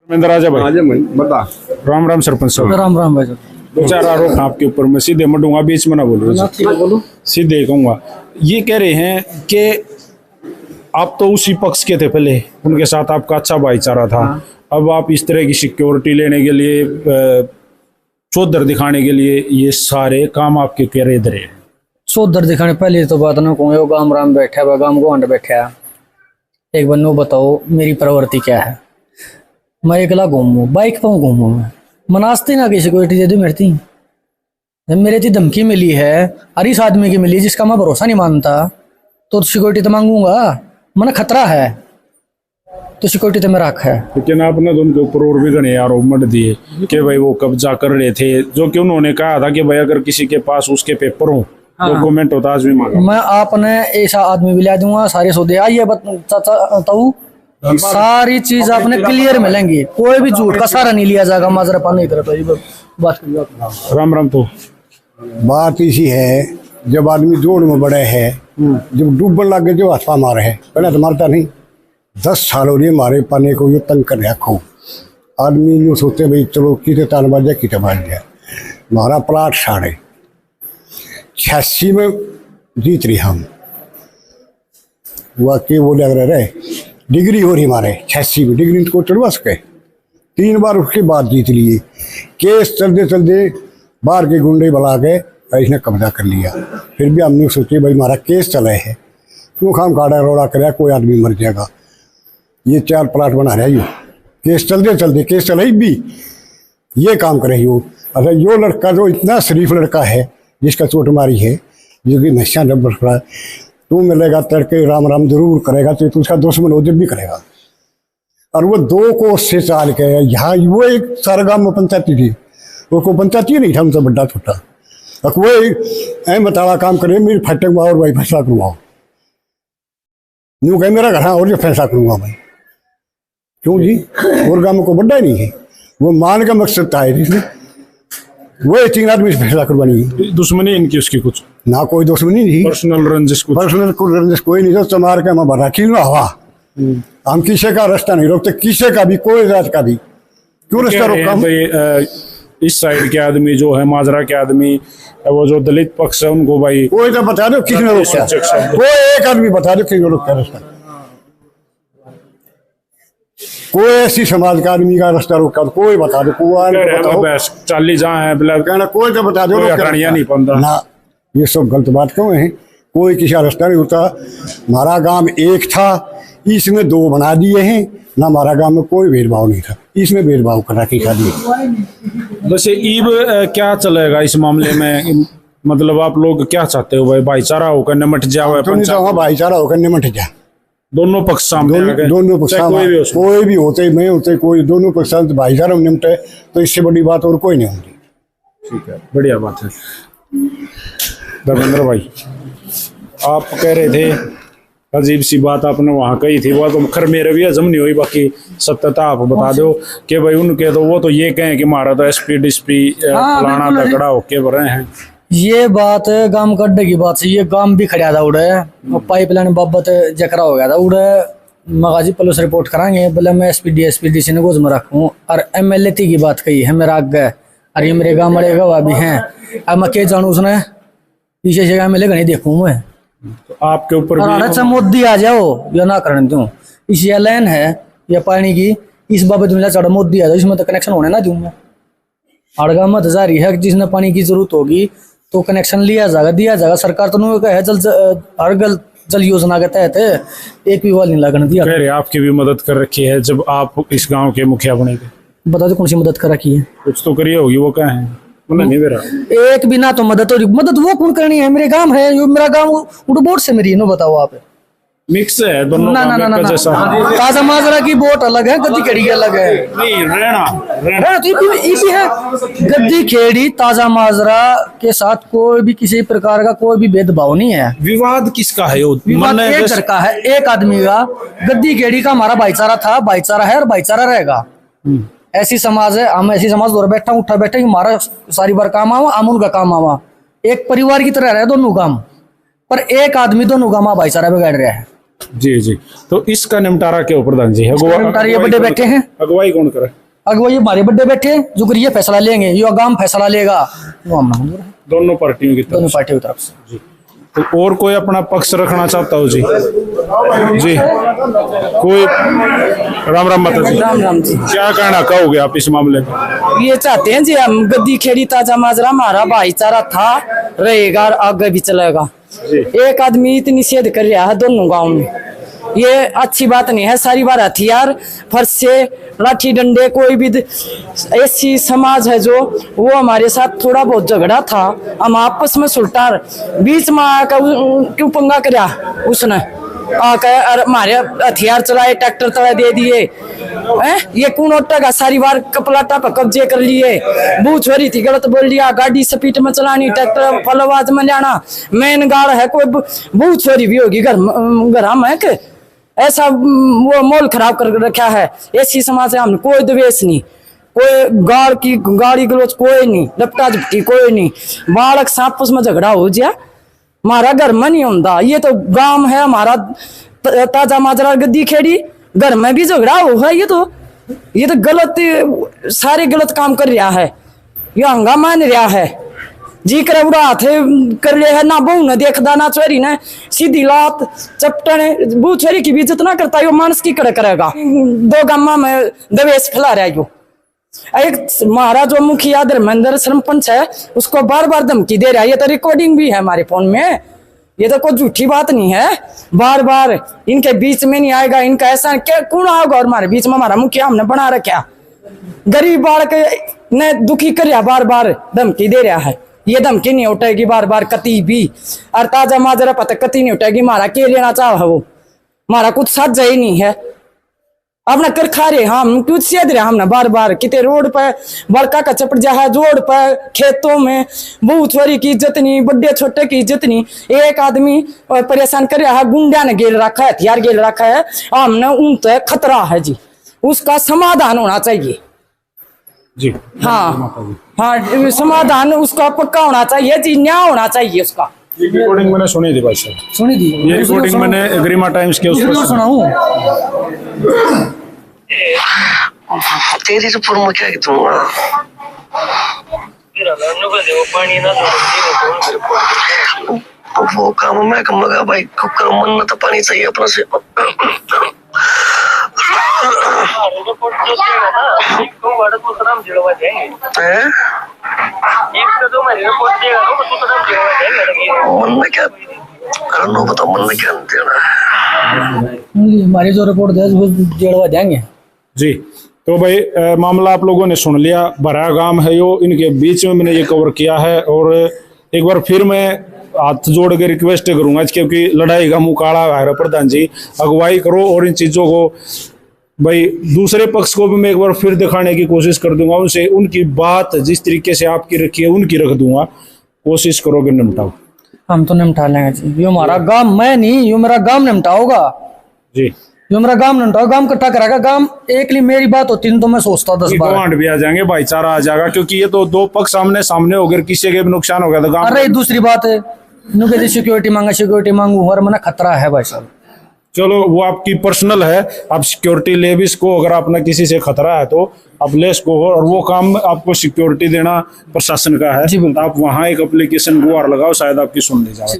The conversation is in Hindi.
राजा भाई बता। राम राम सरपंच साहब। राम राम भाई। दो चार आरोप हैं आपके ऊपर, मैं सीधे मडूंगा, बीच में ना बोलो, सीधे कहूंगा। ये कह रहे हैं कि आप तो उसी पक्ष के थे पहले, उनके साथ आपका अच्छा भाईचारा था। अब आप इस तरह की सिक्योरिटी लेने के लिए, चौधर दिखाने के लिए ये सारे काम आपके करे धरे हैं। चौधर दिखाने पहले तो बात ना कहूँ, गांव राम बैठा है, गांव को अंड बैठा है। एक बार नो बताओ मेरी प्रवृत्ति क्या है। मैं अकेला घूमू, बाइक पर घूमू, मैं मनास्ती ना की सिक्योरिटी दे दो मेरे थी धमकी मिली है, हर इस आदमी की मिली जिसका मैं भरोसा नहीं मानता, तो सिक्योरिटी तो मांगूंगा। मन खतरा है तो सिक्योरिटी तो मेरा हक है। लेकिन आपने तो उनके ऊपर और भी घने आरोप मत दिए कि भाई वो कब्जा कर रहे थे, जो कि उन्होंने कहा था कि भाई अगर किसी के पास उसके पेपर हो, डॉक्यूमेंट होता आज भी मांगा। मैं आपने ऐसा आदमी भी ला दूंगा, सारे सौदे आइए बताऊँ, सारी चीज आपने क्लियर मिलेंगी, कोई भी झूठ का सहारा नहीं लिया जाएगा। माजरा पानी की तरफ बात राम राम। तो बात इसी है, जब आदमी जोड़ में बड़े है, जब डूबन लगे जो हाथा मारे है, पहले तो मारता नहीं। 10 साल हो रही मारे पाने को ये तंग कर रखो। आदमी यूँ सोचते भाई चलो किते तान बाज जाए किते बाज जाए। हमारा प्लाट 86 में जीत रही हम, वाकई बोले अगर रहे डिग्री हो रही हमारे 86 में, डिग्री को चढ़वा सके 3 बार उसके बाद जीत लिए। केस चलते चलते बाहर के गुंडे बुला के इसने कब्जा कर लिया। फिर भी हमने सोचे भाई हमारा केस चला है, क्यों खाम काड़ा रोड़ा करे, कोई आदमी मर जाएगा। ये 4 प्लाट बना रहा है, यो केस चलते चलते, केस चला भी ये काम करे यो। अच्छा यो लड़का जो इतना शरीफ लड़का है, जिसका चोट मारी है, जिसकी नशा डब्बर खड़ा है, तू मिलेगा तड़के राम राम जरूर करेगा, तो तू उसका दुश्मन हो जब भी करेगा। और वो 2 कोस से चाल के यहाँ, वो एक सारा गाँव में पंचायती थी, वो को पंचायती नहीं था हमसे बड़ा छोटा। वो ऐ बतावा काम करे, मेरी फटक और भाई फैसला करूँगा, यूँ कहे मेरा घर और जो फैसला करूँगा मैं, क्यों जी और गाँव को बड़ा ही नहीं है। वो मान का मकसद था इसलिए वो 3 आदमी से फैसला करवानी। दुश्मनी इनकी उसकी कुछ ना, कोई दुश्मनी नहीं, पर्सनल रंजिश कोई नहीं। तो मार के हम राखी ना हवा, हम किसी का रास्ता नहीं रोकते, किसी का भी, कोई जात का भी। क्यों रास्ता रोका? इस साइड के आदमी जो है, माजरा के आदमी, वो जो दलित पक्ष है, उनको भाई कोई तो बता दो किसने रोका, कोई एक आदमी बता दो किसने रोका रास्ता। कोई ऐसी समाज का आदमी का रास्ता रोका तो कोई बता दो, कोई चाली जहाँ है कहना, कोई तो बता दो नहीं पंद्रह ना। ये सब गलत बात क्यों है? कोई किसी का रास्ता नहीं होता। हमारा गांव एक था, इसमें 2 बना दिए हैं ना। हमारा गांव में कोई भेदभाव नहीं था, इसमें भेदभाव कर रखी शादी। वैसे ईब क्या चलेगा इस मामले में? मतलब आप लोग क्या चाहते हो भाई? भाईचारा होकर निमट जाए, भाईचारा होकर निमट जाए, दोनों पक्ष सामने, दोनों पक्ष कोई भी होते, मैं होते, कोई दोनों पक्ष भाईचारा में निमटे, तो इससे बड़ी बात और कोई नहीं होती। ठीक है, बढ़िया बात है। धर्मेंद्र भाई, आप कह रहे थे अजीब सी बात आपने वहां कही थी, वो तो खैर मेरे भी हजम नहीं हुई, बाकी सत्यता आप बता दो कि भाई उनके तो वो तो ये कहें कि हमारा तो एसपी डिस्पी फलाना तगड़ा होके भरे हैं। ये बात गांव गड्ढे की बात से, ये गांव भी खड़ा था उड़े, पाइपलाइन बाबत जकरा हो गया था उड़े। मगाजी पुलिस रिपोर्ट कराएंगे, बोले मैं एसपीडीसी ने गोज में रखूँ। और MLA की बात कही है मेरा आगे, और ये मेरे गाँव मरे गवाह भी हैं। अब मैं क्या जानू, उसने पीछे से MLA नहीं देखूँ मैं, तो आपके ऊपर अच्छा मोदी आ जाओ या ना करने दूं। इस ये लाइन है या पानी की, इस बाबत मिला चढ़ा मोदी आ जाओ, इसमें तो कनेक्शन होने ना दूं मैं। अड़गा मत जारी है, जिसने पानी की जरूरत होगी तो कनेक्शन लिया जाएगा, दिया जाएगा। सरकार तो नहीं है जल योजना के तहत एक भी वाल नहीं लगने दिया। कह रहे आपकी भी मदद कर रखी है जब आप इस गांव के मुखिया बने थे। बता दो कौन सी मदद कर रखी है? कुछ तो करिए होगी, वो क्या है? नहीं मेरा एक भी ना तो मदद वो कौन करनी है? मेरे गांव है, यो मेरा गांव उड़ बोर्ड से मेरी, नो बताओ आप। मिक्स है दोनों ना, ताजा माजरा की बोट अलग है, गद्दी खेड़ी अलग है। नहीं रहना तो इसी है, गद्दी खेड़ी ताजा माजरा के साथ कोई भी किसी प्रकार का कोई भी भेदभाव नहीं है। विवाद किसका है? विवाद एक घर का है, एक आदमी का। गद्दी खेड़ी का हमारा भाईचारा था, भाईचारा है और भाईचारा रहेगा। ऐसी समाज है, हम ऐसी समाज दौर बैठा उठा बैठा, हमारा सारी बार काम आवा, हम उनका काम आवा, एक परिवार की तरह रहे दोनों काम। पर एक आदमी दोनों गांव भाईचारा बिगाड़ रहा है। जी जी। तो इसका निपटारा क्यों प्रधान जी? निपटारा ये बड़े बैठे हैं। अगुवाई कौन करे? अगुवाई हमारे बड़े बैठे हैं, जो ये फैसला लेंगे, ये गांव फैसला लेगा, वो हम मंजूर है दोनों पार्टियों की तरफ दोनों पार्टियों की तरफ से। जी। तो और कोई अपना पक्ष रखना चाहता हो जी? जी कोई? राम राम माता जी। राम राम जी। क्या कहना कहोगे आप इस मामले में? ये चाहते हैं जी, हम गद्दी खेड़ी ताजा माजरा हमारा भाईचारा था, रहेगा और आगे भी चलेगा। एक आदमी इतनी सेध कर रहा है दोनों गांव में, ये अच्छी बात नहीं है। सारी बार हथियार फरसे लाठी डंडे, कोई भी ऐसी समाज है जो वो हमारे साथ थोड़ा बहुत झगड़ा था, हम आपस में सुलटार बीच में आकर क्यों पंगा करया उसने आकर और हमारे हथियार चलाए, ट्रैक्टर तला दे दिए हैं। ये कौन का सारी बार कपलाटा पर कब्जे कर लिए, बूझ हो रही थी गलत बोल दिया, गाड़ी स्पीड में चलानी, ट्रैक्टर फलवाज में जाना, मेन गाड़ है, कोई बूझ हो रही भी होगी घर में के ऐसा वो मोल खराब कर रखा है। ऐसी समाज है, हम कोई द्वेष नहीं, कोई गाड़ी गलोच कोई नहीं, लपटा झपटी कोई नहीं, बालक सांपस में झगड़ा हो जाए हमारा घर में नहीं होता। ये तो गांव है हमारा ताजा माजरा गद्दी खेड़ी, घर में भी झगड़ा हो है। ये तो गलत, सारे गलत काम कर रहा है, ये हंगामा मान रहा है जी। कर उड़ा हाथ कर लिया है ना, बहू ने देखदा ना छोरी ने सीधी लात चपटन, बहू छोरी की भी इज्जत ना करता, यो मानस की कड़े करेगा। दो गामा में दवेश फैला रहा है यो। एक हमारा जो मुखिया धर्मेंद्र सरपंच है, उसको बार बार धमकी दे रहा है, ये तो रिकॉर्डिंग भी है हमारे फोन में, ये तो कोई झूठी बात नहीं है। बार बार इनके बीच में नहीं आएगा, इनका ऐसा क्या कौन आएगा और हमारे बीच में? हमारा मुखिया हमने बना रखा, गरीब बालक ने दुखी कर रहा, बार बार धमकी दे रहा है। ये धमकी नहीं उठेगी बार बार कती भी, और ताजा माजरा पता कती नहीं उठेगी। हमारा के लेना चाह है वो, हमारा कुछ साझा ही नहीं है। अपना कर खा रहे हम कुछ सेध रहे हमने बार बार, कितने रोड पर बड़का का चपट जा है, रोड पर खेतों में बहुत छोरी की इज्जत नहीं, बड़े छोटे की इज्जत नहीं। एक आदमी परेशान कर रहा है, गुंडा ने गेल रखा है, हथियार गेल रखा है, हमने उन तक खतरा है जी, उसका समाधान होना चाहिए जी। हाँ समाधान उसका पक्का होना चाहिए जी, न्याय होना चाहिए उसका। ये रिकॉर्डिंग मैंने सुनी थी भाई साहब, सुनी थी ये रिकॉर्डिंग मैंने ग्रीमा टाइम्स के उस पर सुनाऊं। तेरी तो पुरम क्या दूंगा वो काम मैं कमगा भाई, कुकर मन ना तो पानी चाहिए अपना से। मन में क्या करना बता, मन में क्या देना हमारी जो रिपोर्ट दे वो जड़वा देंगे जी। तो भाई मामला आप लोगों ने सुन लिया, भरा गांव है यो, इनके बीच में मैंने ये कवर किया है। और एक बार फिर मैं हाथ जोड़ के रिक्वेस्ट करूंगा, क्योंकि लड़ाई का मुकाड़ा है प्रधान जी, अगुवाई करो और इन चीज़ों को भाई दूसरे पक्ष को भी मैं एक बार फिर दिखाने की कोशिश कर दूंगा, उनसे उनकी बात जिस तरीके से आपकी रखी है उनकी रख दूंगा, कोशिश करोगे निपटाओ। हम तो निपटा लेंगे जी, यो हमारा गांव, मैं नहीं, यो मेरा गांव निपटाओगा जी, जो मेरा गांव निपटाओ, गांव इकट्ठा कराएगा। गांव एक लिए मेरी बात होती है तो मैं सोचता 10-12 गवांड भी आ जाएंगे, भाईचारा आ जाएगा, क्योंकि ये तो दो पक्ष सामने सामने हो गए, किसी के भी नुकसान हो गया तो गांव। अरे दूसरी बात है, सिक्योरिटी मांगू और मैंने खतरा है भाई साहब। चलो वो आपकी पर्सनल है, आप सिक्योरिटी ले भी इसको, अगर आपने किसी से खतरा है तो आप ले इसको हो, और वो काम आपको सिक्योरिटी देना प्रशासन का है, आप वहाँ एक एप्लीकेशन गुहार लगाओ, शायद आपकी सुन ली जाए।